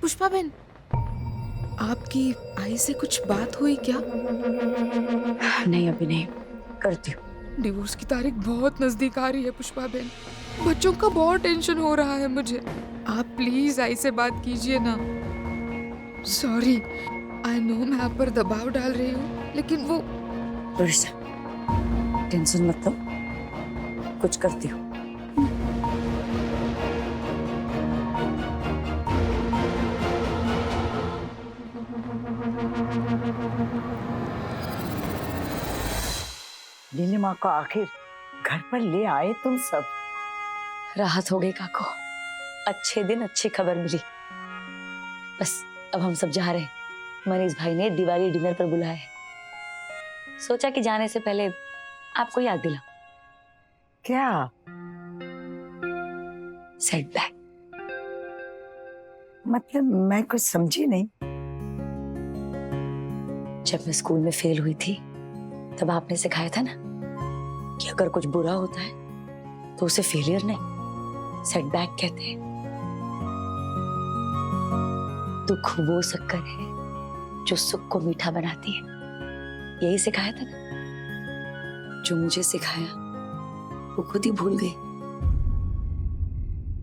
पुष्पा बहन, आपकी आई से कुछ बात हुई क्या? नहीं अभी नहीं, करती हूँ। डिवोर्स की तारीख बहुत नजदीक आ रही है पुष्पा बहन। बच्चों का बहुत टेंशन हो रहा है मुझे। आप प्लीज आई से बात कीजिए ना। सॉरी, आई नो मैं आप पर दबाव डाल रही हूँ, लेकिन वो थोड़ी सा टेंशन मत लो, कुछ करती हूँ। नीलिमा को आखिर घर पर ले आए तुम सब। राहत हो गई काको, अच्छे दिन अच्छी खबर मिली। बस अब हम सब जा रहे हैं। मनीष भाई ने दिवाली डिनर पर बुलाया है। सोचा कि जाने से पहले आपको याद दिलाऊं। क्या? सेटबैक। मतलब मैं कुछ समझी नहीं। जब मैं स्कूल में फेल हुई थी तब आपने सिखाया था ना कि अगर कुछ बुरा होता है तो उसे फेलियर नहीं, सेटबैक कहते हैं। दुख वो शक्कर है जो सुख को मीठा बनाती है, यही सिखाया था ना। जो मुझे सिखाया वो खुद ही भूल गई।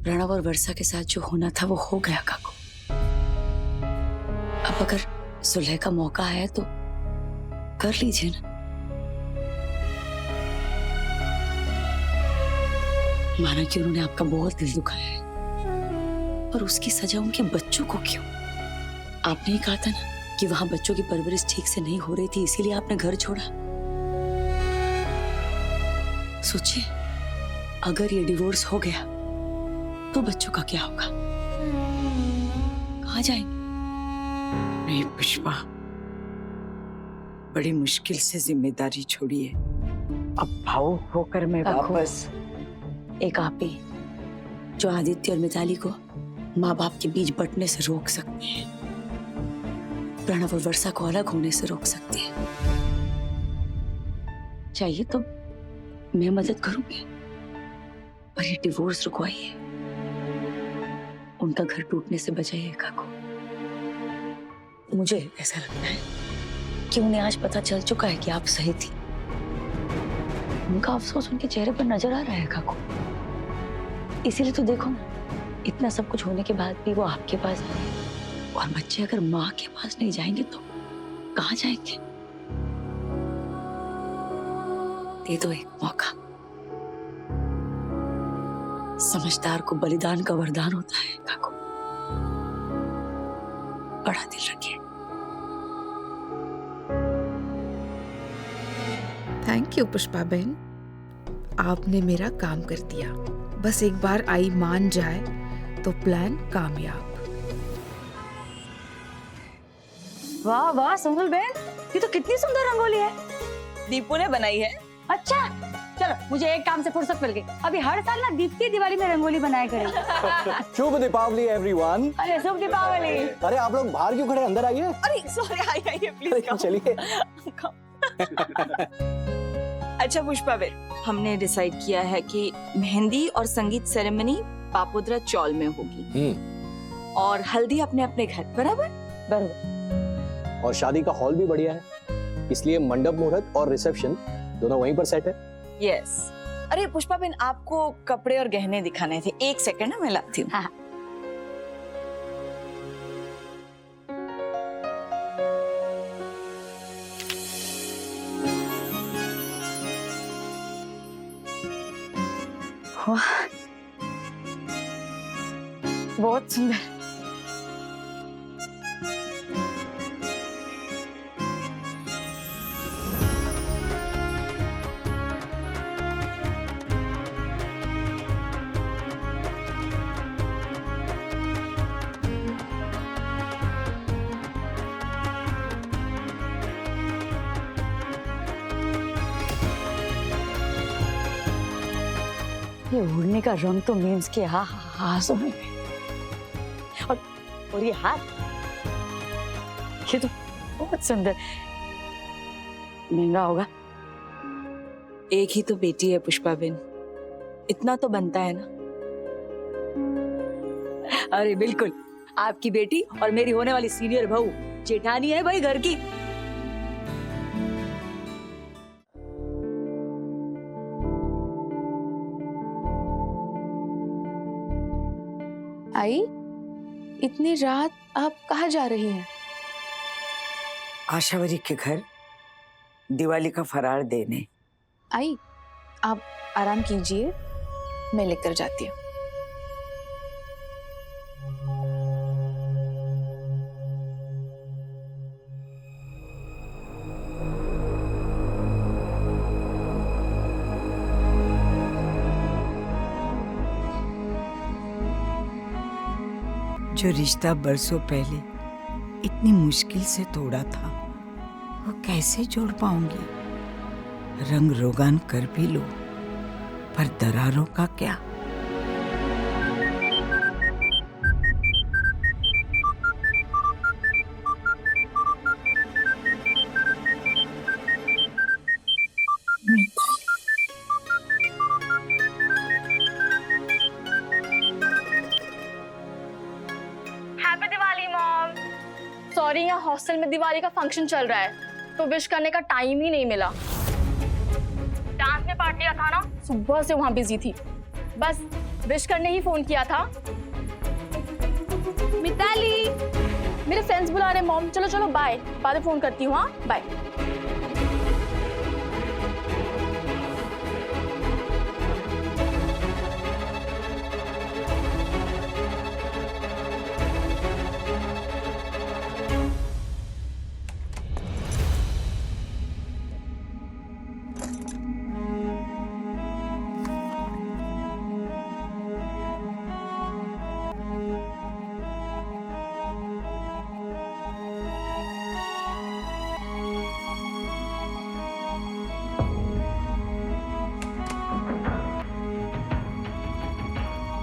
प्रणव और वर्षा के साथ जो होना था वो हो गया काको। अब अगर सुलह का मौका आया तो कर लीजिए ना। माना कि उन्होंने आपका बहुत दिल दुखाया है, पर उसकी सजा उनके बच्चों को क्यों? आपने ही कहा था ना कि वहां बच्चों की परवरिश ठीक से नहीं हो रही थी, इसीलिए आपने घर छोड़ा। सोचिए, अगर ये डिवोर्स हो गया तो बच्चों का क्या होगा? कहाँ जाएंगे? नहीं पुष्पा, बड़ी मुश्किल से जिम्मेदारी छोड़ी है। अब भावुक होकर मैं काकू, वापस। एक आप ही जो आदित्य और मिताली को माँ बाप के बीच बंटने से रोक सकते हैं, प्रणव और वर्षा को अलग होने से रोक सकते हैं। चाहिए तो मैं मदद करूंगी, पर ये डिवोर्स रुकवाइए, उनका घर टूटने से बचाइए काको। मुझे ऐसा लगता है कि उन्हें आज पता चल चुका है कि आप सही थी। उनका अफसोस उनके चेहरे पर नजर आ रहा है काको। इसीलिए तो देखो ना, इतना सब कुछ होने के बाद भी वो आपके पास आए। और बच्चे अगर माँ के पास नहीं जाएंगे तो कहाँ जाएंगे? दे दो एक मौका। समझदार को बलिदान का वरदान होता है काको। बड़ा दिल रखिए। थैंक यू पुष्पा बहन, आपने मेरा काम कर दिया। बस एक बार आई मान जाए तो प्लान कामयाब। वाह वाह सोनल बहन, ये तो कितनी सुंदर रंगोली है। दीपू ने बनाई है। अच्छा चलो, मुझे एक काम से फुर्सत मिल गई। अभी हर साल ना दीप्ति दिवाली में रंगोली बनाया करेंगे। शुभ दीपावली एवरीवन। अरे शुभ दीपावली। अरे आप लोग बाहर क्यों खड़े, अंदर आइए। अरे सॉरी, आइए प्लीज चलिए। अच्छा पुष्पा बेर, हमने डिसाइड किया है कि मेहंदी और संगीत सेरेमनी पापोद्रा चौल में होगी और हल्दी अपने अपने घर। बराबर बराबर। और शादी का हॉल भी बढ़िया है, इसलिए मंडप मुहूर्त और रिसेप्शन दोनों वहीं पर सेट है। यस। अरे पुष्पा बेन, आपको कपड़े और गहने दिखाने थे। एक सेकंड ना, मैं लाती हूँ। हाँ। बहुत सुंदर। ये उड़ने का रंग तो मीन्स के आंसू में। और ये हाथ, ये तो बहुत सुंदर। महंगा होगा। एक ही तो बेटी है पुष्पा बेन, इतना तो बनता है ना। अरे बिल्कुल, आपकी बेटी और मेरी होने वाली सीनियर बहू जेठानी है भाई घर की। आई, इतनी रात आप कहाँ जा रही हैं? आशावरी के घर दिवाली का फरार देने। आई, आप आराम कीजिए, मैं लेकर जाती हूँ। जो रिश्ता बरसों पहले इतनी मुश्किल से तोड़ा था, वो कैसे जोड़ पाऊंगी? रंग रोगान कर भी लो, पर दरारों का क्या? Happy Diwali mom. सॉरी, यहाँ हॉस्टल में दिवाली का फंक्शन चल रहा है तो विश करने का टाइम ही नहीं मिला। डांस में पार्ट लिया था ना, सुबह से वहाँ बिजी थी, बस विश करने ही फोन किया था। मिताली, मेरे फ्रेंड्स बुला रहे मॉम, चलो चलो बाय, बाद में फोन करती हूँ। हाँ बाय।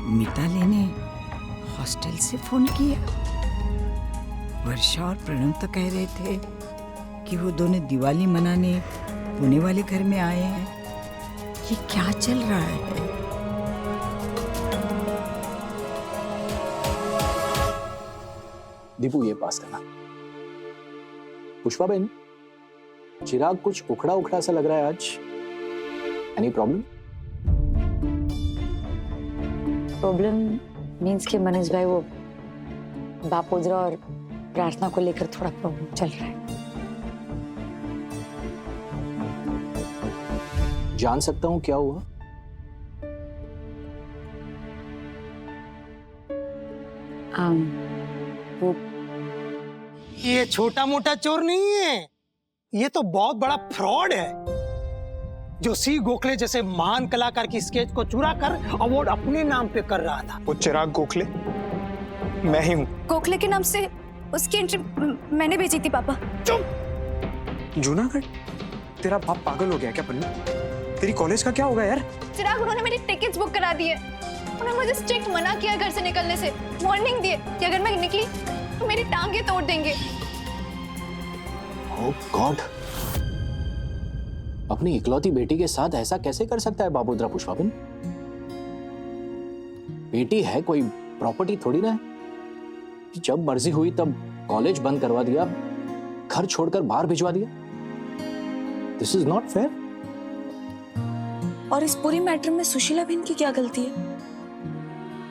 मिताली ने हॉस्टल से फोन किया। वर्षा और प्रणव तो कह रहे थे कि वो दोनों दिवाली मनाने पुणे वाले घर में आए हैं। ये क्या चल रहा है? दीपू ये पास करना। पुष्पा बहन, चिराग कुछ उखड़ा उखड़ा सा लग रहा है आज। Any problem? प्रॉब्लम मीन्स कि मनीष भाई वो बापोद्रा और प्रार्थना को लेकर थोड़ा प्रॉब्लम चल रहा है। जान सकता हूं क्या हुआ? वो ये छोटा मोटा चोर नहीं है, ये तो बहुत बड़ा फ्रॉड है जो सी गोखले जैसे महान कलाकार की स्केच को चुरा कर अवार्ड अपने नाम पे कर रहा था। वो चिराग गोखले मैं ही हूँ। गोखले के नाम से उसकी एंट्री मैंने भेजी थी पापा। चुप! जूनागढ़? तेरा बाप पागल हो गया क्या पन्नू? तेरी कॉलेज का क्या होगा यार? चिराग, उन्होंने मेरी टिकट्स बुक करा दी है। उन्होंने मुझे स्ट्रिक्ट मना किया घर से निकलने से, वार्निंग दी है कि अगर मैं निकली तो मेरी टांगे तोड़ देंगे। ओह गॉड, अपनी इकलौती बेटी के साथ ऐसा कैसे कर सकता है बापोद्रा पुष्पाबेन? बेटी है, कोई प्रॉपर्टी थोड़ी ना है। जब मर्जी हुई तब कॉलेज बंद करवा दिया, घर छोड़कर बाहर भिजवा दिया। This is not fair. और इस पूरी मैटर में सुशीला बहन की क्या गलती है?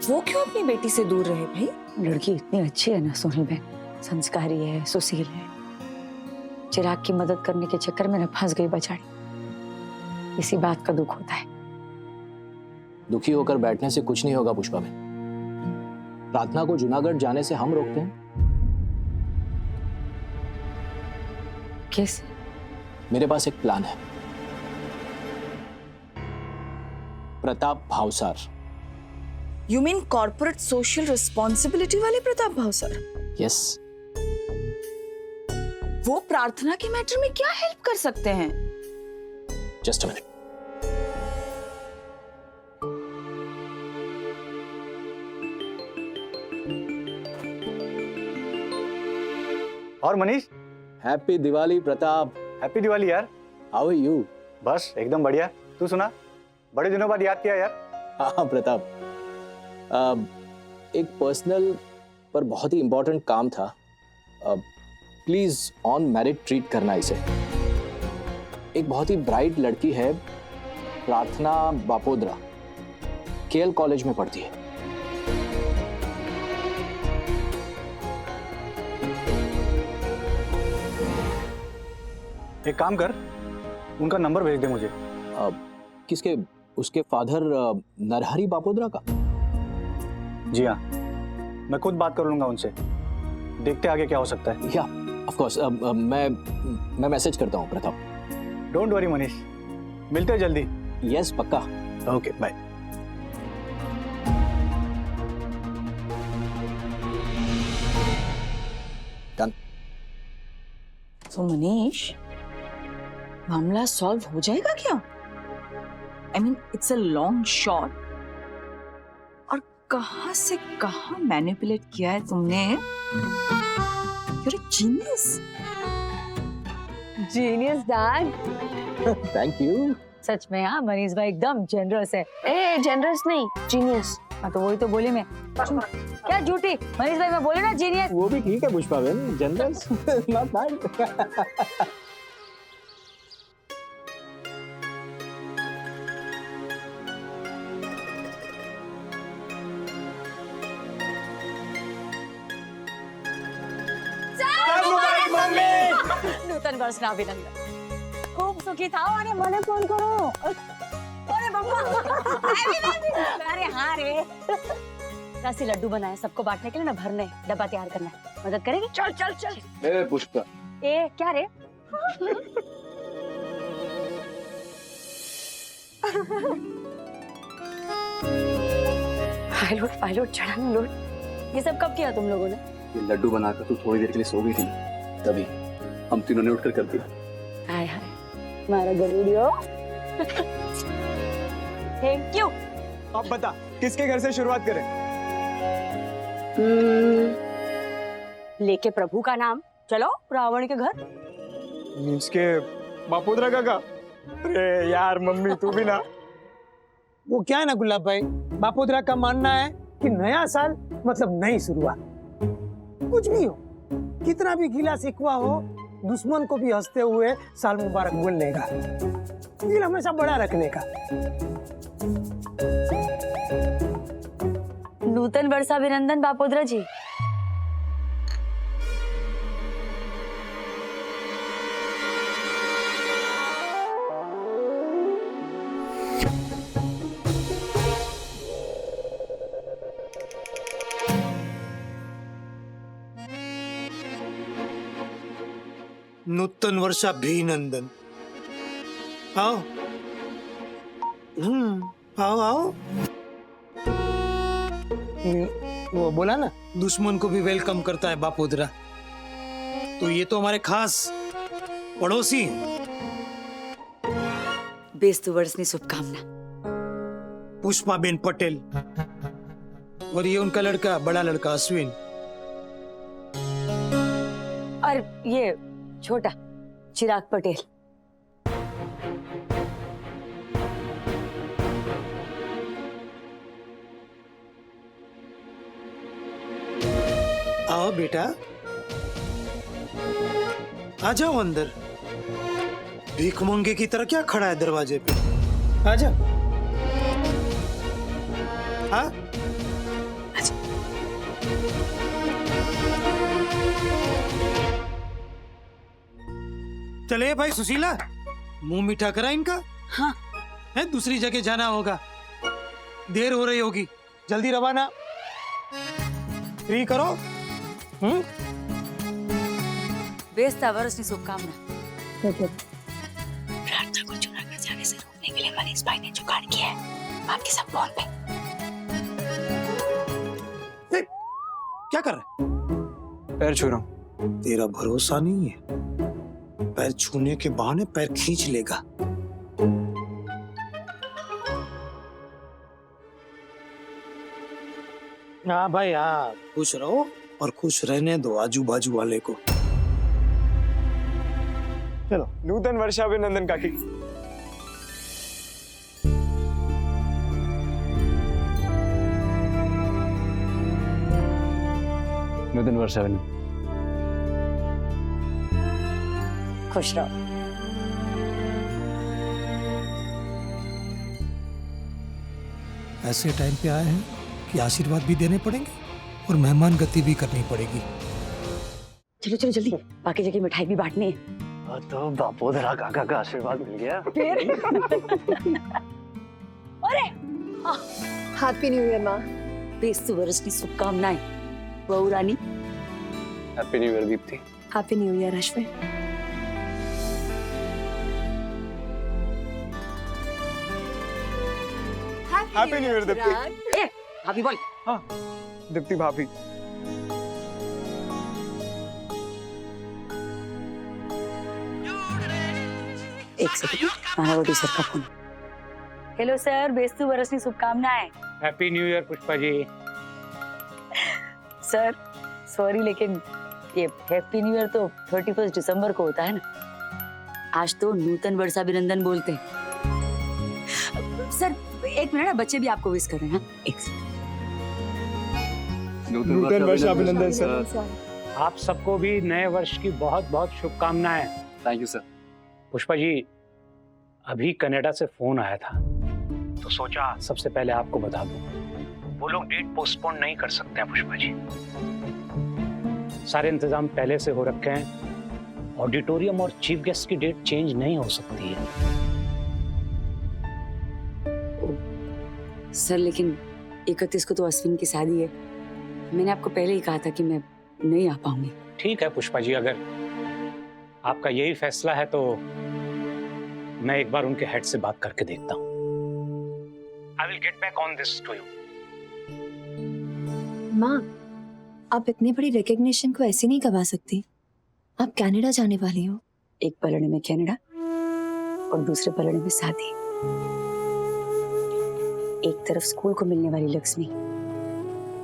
वो क्यों अपनी बेटी से दूर रहे भाई? लड़की इतनी अच्छी है ना सोनल बहन, संस्कारी है, सुशील है। चिराग की मदद करने के चक्कर में न फंस गई बेचारी। इसी बात का दुख होता है। दुखी होकर बैठने से कुछ नहीं होगा पुष्पा बहन। प्रार्थना को जूनागढ़ जाने से हम रोकते हैं? कैसे? मेरे पास एक प्लान है। Pratap Bhavsar. You mean corporate social responsibility वाले प्रताप भावसार? यस। वो प्रार्थना के मैटर में क्या हेल्प कर सकते हैं? Just a minute. और मनीष, हैप्पी दिवाली प्रताप। हैप्पी दिवाली यार। How are you? बस एकदम बढ़िया। तू सुना, बड़े दिनों बाद याद किया यार। हाँ प्रताप, एक पर्सनल पर बहुत ही इंपॉर्टेंट काम था। प्लीज ऑन मेरिट ट्रीट करना इसे। एक बहुत ही ब्राइट लड़की है, प्रार्थना बापोद्रा, केएल कॉलेज में पढ़ती है। एक काम कर, उनका नंबर भेज दे मुझे। किसके? उसके फादर नरहरी बापोद्रा का? जी हाँ, मैं खुद बात कर लूंगा उनसे, देखते आगे क्या हो सकता है। या ऑफ कोर्स, मैं मैसेज करता हूँ प्रताप। डोंट वरी मनीष, मिलते हैं जल्दी। यस पक्का। Okay bye. डन। तो मनीष, मामला सॉल्व हो जाएगा क्या? I mean it's a long shot. और कहां से कहां मैनिपुलेट किया है तुमने? You're a genius. Genius dad. Thank you. सच में हाँ, मनीष भाई एकदम जेनरस है। ए जेनरस नहीं, जीनियस। हाँ तो वही तो बोली मैं। क्या झूठी? मनीष भाई मैं बोले ना जीनियस। वो भी ठीक है पुष्पा बहन, जनरस नॉट बैड। नूतन वर्ष ना अभिनंदन। खूब सुखी था और मने फोन करो। अरे बप्पा, अरे हाँ रे। रसी लड्डू बनाए सबको बांटने के लिए ना, भरने डब्बा तैयार करना है। मदद करेगी? चल चल चल। ए पुष्पा। ए क्या रे? फाइलोट चढ़ा लोट। ये सब कब किया तुम लोगों ने? ये लड्डू बनाकर तू थोड़ी देर के लिए सो गई थी, तभी हम तीनों ने उठकर कर दिया। हाय हाय, मारा गलूडियो। Thank you. अब बता, किसके घर से शुरुआत करें? लेके प्रभु का नाम चलो रावण के घर। मीन्स के बापोद्रा काका? अरे यार मम्मी तू भी ना। वो क्या है ना गुलाब भाई, बापोद्रा का मानना है कि नया साल मतलब नई शुरुआत। कुछ भी हो, कितना भी गिला शिकवा हो, दुश्मन को भी हंसते हुए साल मुबारक बोलने का, दिल हमेशा बड़ा रखने का। नूतन वर्षाभिनंदन बापोद्रा जी। नूतन वर्षाभिनंदन। आओ। आओ आओ। वो बोला ना, दुश्मन को भी वेलकम करता है बापोद्रा, तो ये तो हमारे खास पड़ोसी हैं। बेस्तु वर्षनी शुभकामना। पुष्पाबेन पटेल और ये उनका लड़का, बड़ा लड़का अश्विन। और ये छोटा चिराग पटेल। आओ बेटा, आ जाओ अंदर। भीख मंगे की तरह क्या खड़ा है दरवाजे पे? आ जा। हाँ? चले भाई सुशीला, मुंह मीठा करा इनका। हाँ। है, दूसरी जगह जाना होगा, देर हो रही होगी, जल्दी रवाना। फ्री करो। बेस्ता वर्षनी शुभकामना। प्रार्थना को जूनागढ़ जाने से रोकने के लिए मनीष भाई ने जुगाड़ किया है आपके सब फोन पे। क्या कर रहा है? पैर छू रहा हूँ। तेरा भरोसा नहीं है, पैर छूने के बहाने पैर खींच लेगा। हाँ भाई हाँ, खुश रहो और खुश रहने दो आजू बाजू वाले को। चलो। नूतन वर्षाभिनंदन काकी। नूतन वर्ष खुश रहो। ऐसे टाइम पे आए हैं कि आशीर्वाद भी देने पड़ेंगे और मेहमान गति भी करनी पड़ेगी। चलो चलो जल्दी, बाकी जगह मिठाई भी बांटनी है। तो बापोदरा काका का आशीर्वाद मिल गया। अरे हैप्पी न्यू ईयर माँ। 20 वर्ष की शुभकामनाएं बहू रानी। Happy new year Deepti. Happy new year Ashwin. Happy new year Deepti. ए भाभी बोल। हाँ दीप्ति भाभी। एक सेकंड, मानवती सर का फोन। हेलो सर, 20 वर्ष की शुभकामनाएं। Happy new year Pushpa ji. Sir sorry, लेकिन ये हैप्पी न्यू ईयर तो 31 दिसंबर को होता है ना। आज तो नूतन वर्षाभिनंदन बोलते हैं। सर एक मिनट, बच्चे भी आपको विश कर रहे हैं। एक नूतन वर्षाभिनंदन सर। आप सबको भी नए वर्ष की बहुत बहुत शुभकामनाएं। Thank you sir. Pushpa ji, अभी कनाडा से फोन आया था तो सोचा सबसे पहले आपको बता दूं। वो लोग डेट पोस्टपोन नहीं कर सकते हैं पुष्पा जी। सारे इंतजाम पहले से हो रखे हैं। ऑडिटोरियम और चीफ गेस्ट की डेट चेंज नहीं हो सकती है। सर लेकिन 31 को तो अश्विन की शादी है। मैंने आपको पहले ही कहा था कि मैं नहीं आ पाऊंगी। ठीक है पुष्पा जी, अगर आपका यही फैसला है तो मैं एक बार उनके हेड से बात करके देखता हूँ। I will get back on this to you. माँ, आप इतनी बड़ी रिकग्निशन को ऐसे नहीं गवा सकती। आप कनाडा जाने वाली हो। एक पलड़े में कनाडा और दूसरे पलड़े में शादी। एक तरफ स्कूल को मिलने वाली लक्ष्मी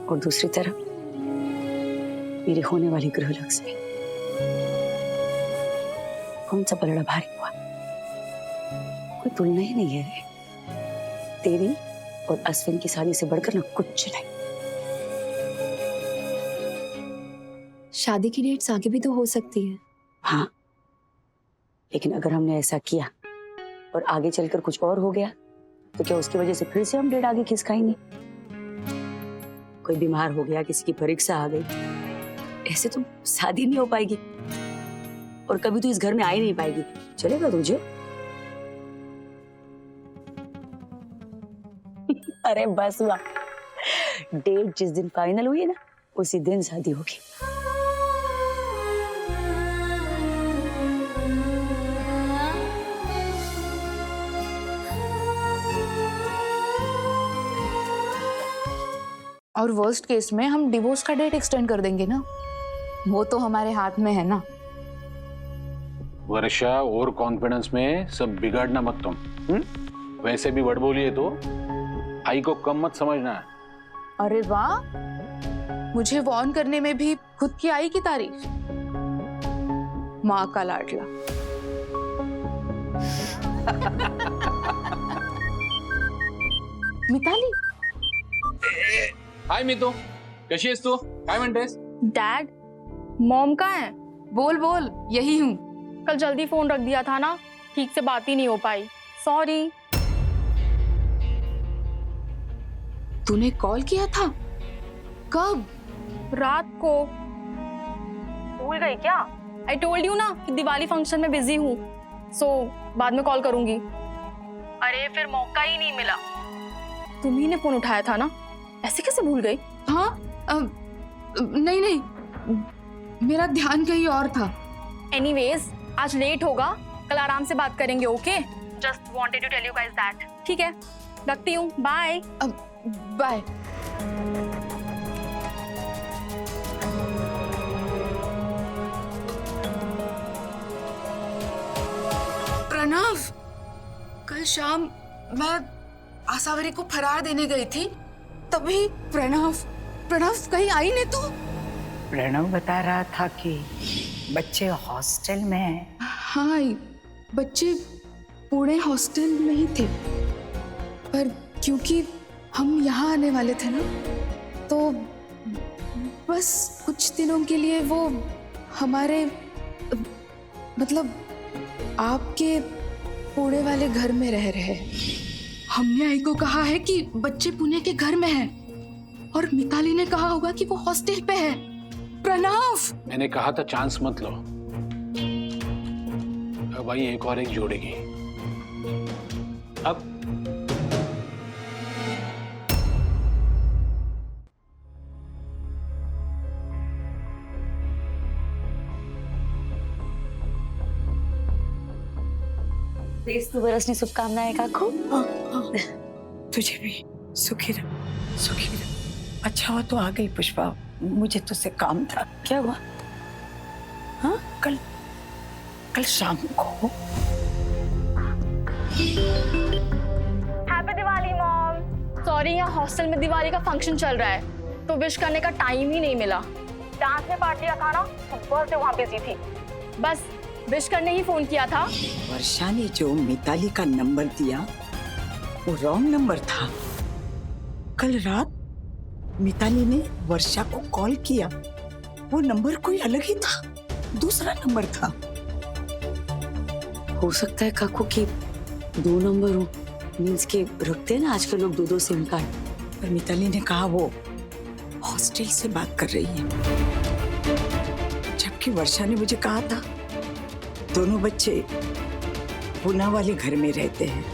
और दूसरी तरफ मेरी होने वाली गृह लक्ष्मी। कौन सा पलड़ा भारी हुआ? कोई तुलना ही नहीं है रे। तेरी और अश्विन की शादी से बढ़कर ना कुछ नहीं। शादी की डेट्स आगे भी तो हो सकती है। हाँ, लेकिन अगर हमने ऐसा किया और आगे चलकर कुछ और हो गया तो क्या उसकी वजह से फिर से हम डेट आगे खिसकाएंगे? कोई बीमार हो गया, किसी की परीक्षा आ गई, ऐसे तो शादी नहीं हो पाएगी और कभी तो इस घर में आ ही नहीं पाएगी। चलेगा तुझे? अरे बस हुआ, डेट जिस दिन फाइनल हुई है ना उसी दिन शादी होगी। और वर्स्ट केस में हम डिवोर्स का डेट एक्सटेंड कर देंगे ना। वो तो हमारे हाथ में है ना। वर्षा, और कॉन्फिडेंस में सब बिगाड़ना मत तुम। वैसे भी बड़बोली है तो आई को कम मत समझना है। अरे वाह, मुझे वॉर्न करने में भी खुद की आई की तारीफ। माँ का लाडला। मिताली। हाय मितू, कशी आहेस तू? काय म्हणतेस? डैड, मॉम कहाँ है? बोल बोल, यही हूँ। कल जल्दी फोन रख दिया था ना, ठीक से बात ही नहीं हो पाई। सॉरी। तूने कॉल किया था? कब? रात को। भूल गई क्या? आई टोल्ड यू ना कि दिवाली फंक्शन में बिजी हूँ, सो बाद में कॉल करूंगी। अरे फिर मौका ही नहीं मिला। तुम्ही ने फोन उठाया था ना, ऐसे कैसे भूल गई? हाँ, नहीं नहीं, मेरा ध्यान कहीं और था। एनीवेज, आज लेट होगा, कल आराम से बात करेंगे। Okay, just wanted to tell you guys that. ठीक है, रखती हूँ। Bye bye. प्रणव, कल शाम मैं आसावरी को फरार देने गई थी, तभी प्रणव कहीं आई नहीं तो? प्रणव बता रहा था कि बच्चे हॉस्टल में हैं। हाँ, बच्चे पुणे हॉस्टल में ही थे, पर क्योंकि हम यहाँ आने वाले थे ना, तो बस कुछ दिनों के लिए वो हमारे मतलब आपके पुणे वाले घर में रह रहे हैं। हमने आई को कहा है कि बच्चे पुणे के घर में हैं और मिताली ने कहा होगा कि वो हॉस्टल पे है। प्रणव, मैंने कहा था चांस मत लो। अब भाई एक और एक जोड़ेगी। अब तेज बरसनी शुभकामनाएं काकू। तुझे भी सुखी रह, सुखी रह। अच्छा हो तो आ गई पुष्पा, मुझे तुझसे काम था। क्या हुआ? हाँ, कल शाम को। Happy Diwali mom. सॉरी, यहाँ हॉस्टल में दिवाली का फंक्शन चल रहा है तो विश करने का टाइम ही नहीं मिला। डांस में पार्ट लिया था ना, सुबह से वहाँ बिजी थी। बस विश करने ही फोन किया था। वर्षा ने जो मिताली का नंबर दिया वो रॉन्ग नंबर था। कल रात मिताली ने वर्षा को कॉल किया, वो नंबर कोई अलग ही था, दूसरा नंबर था। हो सकता है काकू कि 2 नंबर हो, मीन्स के रखते हैं ना आजकल लोग 2-2 सिम कार्ड। पर मिताली ने कहा वो हॉस्टल से बात कर रही है, जबकि वर्षा ने मुझे कहा था दोनों बच्चे पुणे वाले घर में रहते हैं।